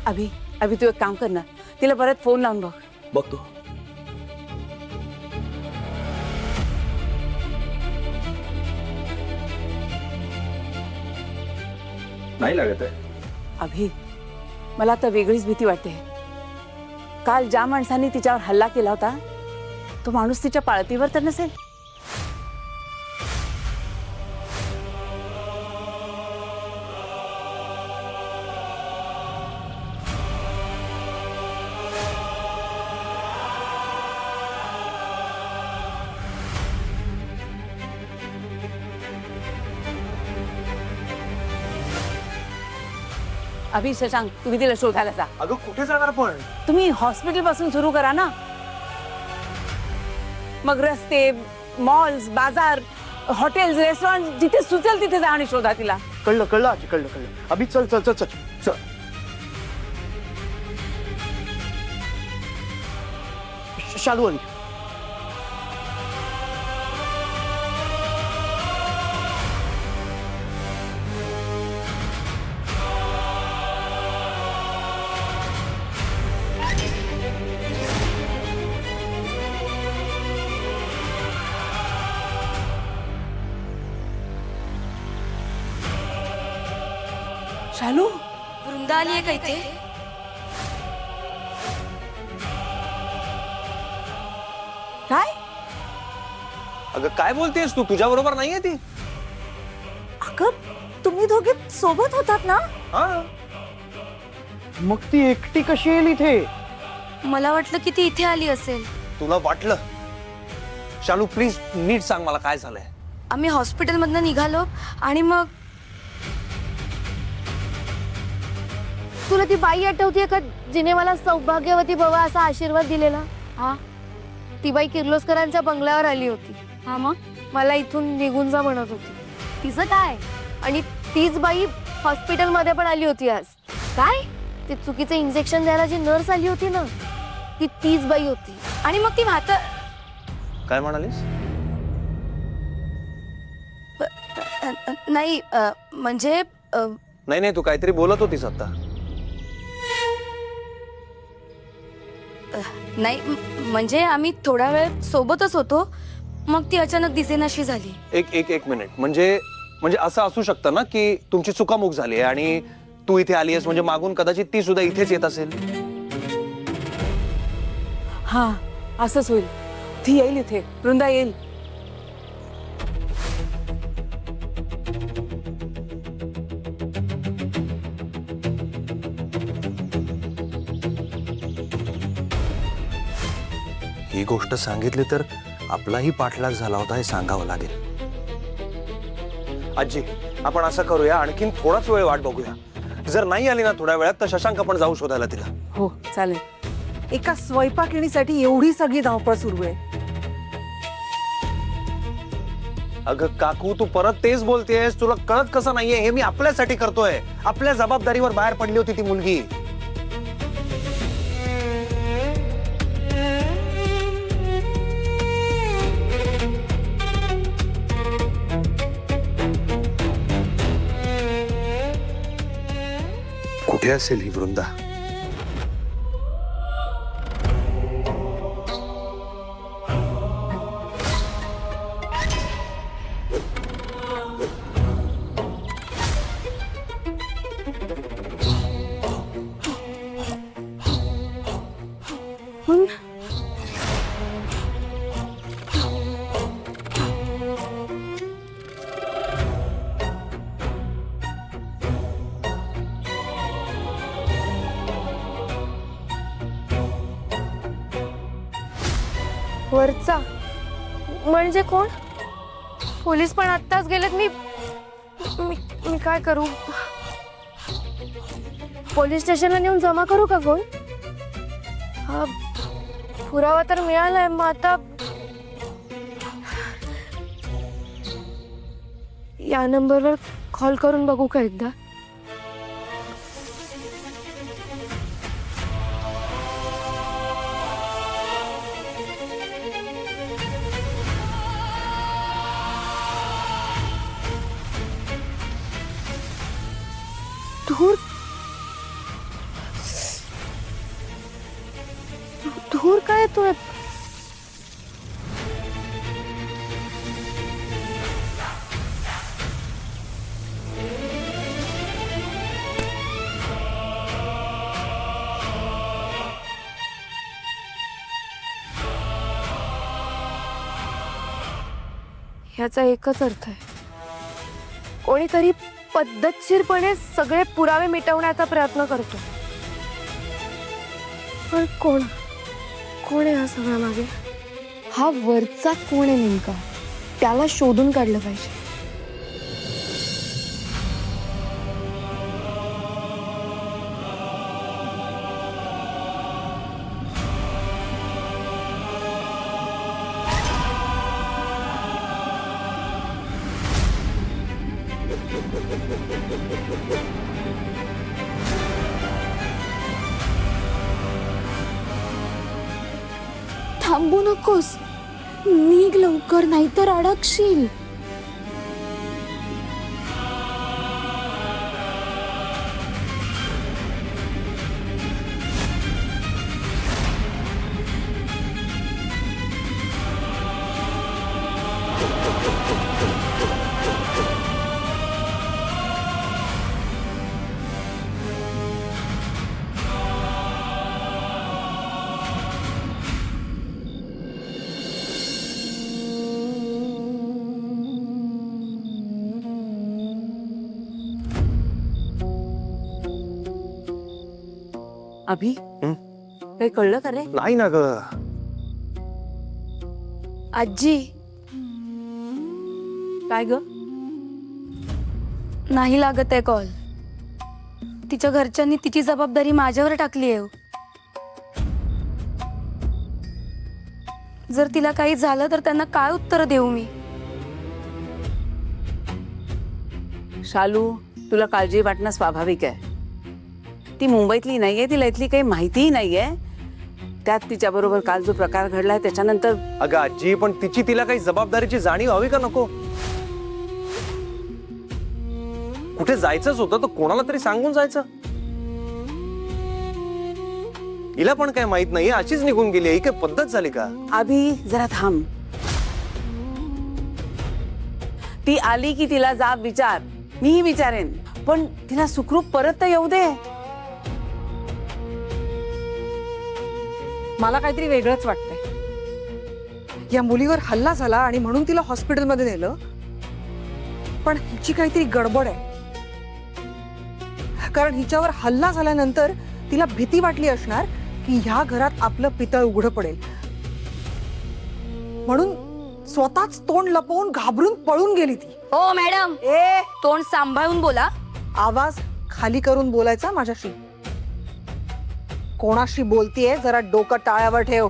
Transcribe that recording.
अभि अभि तू एक काम कर ना, तिला परत फोन लावून बघ. बघतो. नाही लागत आहे. अभि मला आता वेगळीच भीती वाटते. काल ज्या माणसाने तिच्यावर हल्ला केला होता तो माणूस तिच्या पाळतीवर तर नसेल. अभि शशांक तुम्ही तिला शोधायला जा. अगं कुठे जाणार पण? तुम्ही हॉस्पिटल पासून सुरू करा ना, मग रस्ते, मॉल्स, बाजार, हॉटेल्स, रेस्टॉरंट जिथे सुचेल तिथे जा आणि शोधा तिला. कळलं कळलं आजी, कळलं कळलं. अभि चल चल चल चल चल. शालू आली. शालू वृंदा आली आहे का इथे? काय? अगं काय बोलतेस तू? तुझ्या बरोबर नाहीये ती. अगं तुम्ही दोघे सोबत होतात ना? हा, मग ती एकटी कशी येईल इथे? मला वाटलं की ती इथे आली असेल. तुला वाटलं? शालू प्लीज नीट सांग मला काय झालंय. आम्ही हॉस्पिटलमधनं निघालो आणि मग तुला ती बाई आठवतीये का जिने मला सौभाग्यवती भव असा आशीर्वाद दिलेला? हा ती बाई किर्लोस्करांच्या बंगल्यावर आली होती. हा मग मला इथून निघून जा म्हणत होती. तिचं काय? आणि तीच बाई हॉस्पिटलमध्ये पण आली होती आज. काय? ते चुकीचं इंजेक्शन द्यायला जी नर्स आली होती ना, ती तीच बाई होती. आणि मग ती काय म्हणालीस? नाही म्हणजे नाही नाही, तू काहीतरी बोलत होतीस आता. नाही म्हणजे आम्ही थोडा वेळ सोबतच होतो, मग ती अचानक दिसेनाशी झाली. एक मिनिट. म्हणजे असं असू शकतं ना की तुमची चुकामुक झाली आहे आणि तू इथे आली आहेस म्हणजे मागून कदाचित ती सुद्धा इथेच येत असेल. हा असंच होईल. ती येईल इथे, वृंदा येईल. ही गोष्ट सांगितली तर आपलाही पाठलाग झाला होता हे सांगावं लागेल. आजी आपण असं करूया, आणखीन थोडाच वेळ वाट बघूया. जर नाही आली ना थोड्या वेळात तर शशांक आपण जाऊ शोधायला तिला. हो चालेल. एका स्वयंपाकिणीसाठी एवढी सगळी धावपळ सुरू आहे. अगं काकू तू परत तेच बोलतेस. तुला कळत कसं नाहीये? हे मी आपल्यासाठी करतोय. आपल्या जबाबदारीवर बाहेर पडली होती ती मुलगी. कुठे असेल ही वृंदा? वरचा म्हणजे कोण? पोलीस पण आत्ताच गेलेत. मी काय करू? पोलीस स्टेशनला नेऊन जमा करू का फोन? हा पुरावा तर मिळालाय, मग आता या नंबरवर कॉल करून बघू का एकदा? धूर काय येतोय? ह्याचा एकच अर्थ आहे, कोणीतरी पद्धतशीरपणे सगळे पुरावे मिटवण्याचा प्रयत्न करतो. पण कोण कोण आहे हा सगळा मागे? हा वरचा कोण आहे नेमका? त्याला शोधून काढलं पाहिजे. थांबू नकोस, निघ लवकर, नाहीतर अडकशील. अभि काही कळलं का रे? नाही ना ग. आजी, काय ग? नाही लागत आहे कॉल. तिच्या घरच्यांनी तिची जबाबदारी माझ्यावर टाकली आहे. जर तिला काही झालं तर त्यांना काय उत्तर देऊ मी? शालू, तुला काळजी वाटणं स्वाभाविक आहे. ती मुंबईतली नाहीये, तिला इथली काही माहितीही नाहीये. त्यात तिच्या बरोबर काल जो प्रकार घडलाय त्याच्यानंतर. अगं आजी, पण तिला काही जबाबदारीची जाणीव हवी का नको? कुठे जायचंच होतं तर कोणाला तरी सांगून जायचं. हिला पण काय माहित नाहीये, अशीच निघून गेली. ही काय पद्धत झाली का? अभि, जरा थांब. ती आली की तिला जाब विचार, मीही विचारेन, पण तिला सुखरूप परत तर येऊ दे. मला काहीतरी वेगळंच वाटतंय. या मुलीवर हल्ला झाला आणि म्हणून तिला हॉस्पिटलमध्ये नेलं, पण हिची काहीतरी गडबड आहे. कारण हिच्यावर हल्ला झाल्यानंतर तिला भीती वाटली असणार की ह्या घरात आपलं पितळ उघडं पडेल, म्हणून स्वतःच तोंड लपवून घाबरून पळून गेली ती. हो मॅडम, तोंड सांभाळून बोला. आवाज खाली करून बोलायचा माझ्याशी. कोणाशी बोलतीये जरा डोकं टाळ्यावर ठेव.